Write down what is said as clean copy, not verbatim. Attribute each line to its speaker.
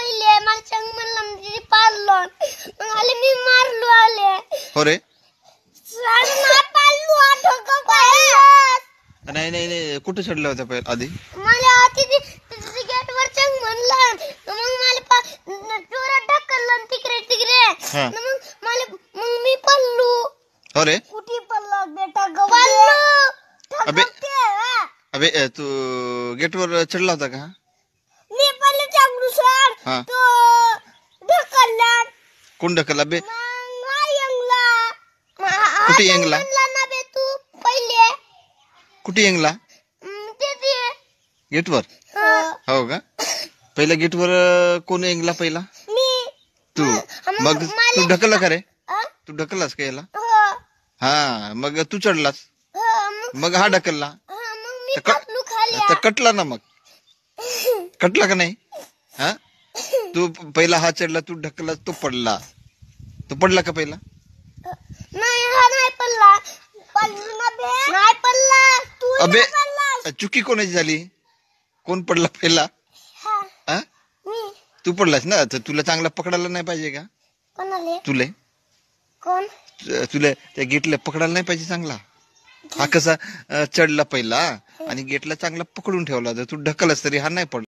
Speaker 1: पहिले मला चंग म्हणला म्हणजे पाळलो मग आले मी मारलो आले
Speaker 2: हो रे
Speaker 1: नाही पाळलो आठवतो काय
Speaker 2: नाही नाही नाही कुठे चढला होता पहिले आधी
Speaker 1: मला तिथे गेटवर चंग म्हणला मग मला जोरात ढकललं तिकडे
Speaker 2: हा.
Speaker 1: मग मी पळलो
Speaker 2: हो रे
Speaker 1: कुठे पळलो बेटा पळलो
Speaker 2: अबे अबे तू गेटवर चढला होता का
Speaker 1: मी पहिले चांगलू सर
Speaker 2: हा
Speaker 1: तो ढकलला
Speaker 2: कोण ढकलला बे
Speaker 1: कुठे
Speaker 2: येंगला?
Speaker 1: ना बे तू पहिले
Speaker 2: कुठे येंगला
Speaker 1: ते
Speaker 2: गेटवर हो का पहिला गेटवर कोण येंगला पहिला
Speaker 1: मी
Speaker 2: तू मग तू ढकलला का रे तू ढकललास का याला
Speaker 1: हो
Speaker 2: हा मग तू चढलास
Speaker 1: मग
Speaker 2: मग हा ढकलला
Speaker 1: मी
Speaker 2: तर
Speaker 1: पटलू खाली
Speaker 2: तर कटला ना मग कटला का नाही हा तू पहिला हा चढला तू ढकलला तो पडला तो पडला का पहिला
Speaker 1: नाही हा नाही पडला पडलो ना बे नाही पडला तू
Speaker 2: अबे
Speaker 1: पडला
Speaker 2: चुकी कोणाची झाली कोण पडला पहिला हा
Speaker 1: मी
Speaker 2: तू पडलास ना तर तुला चांगला पकडायला नाही पाहिजे का
Speaker 1: कोणाले
Speaker 2: तुले
Speaker 1: कोण
Speaker 2: तुला त्या गेटला पकडायला नाही पाहिजे चांगला हा कसा चढला पहिला आणि गेटला चांगला पकडून ठेवला तर तू ढकलस तरी हा नाही पडला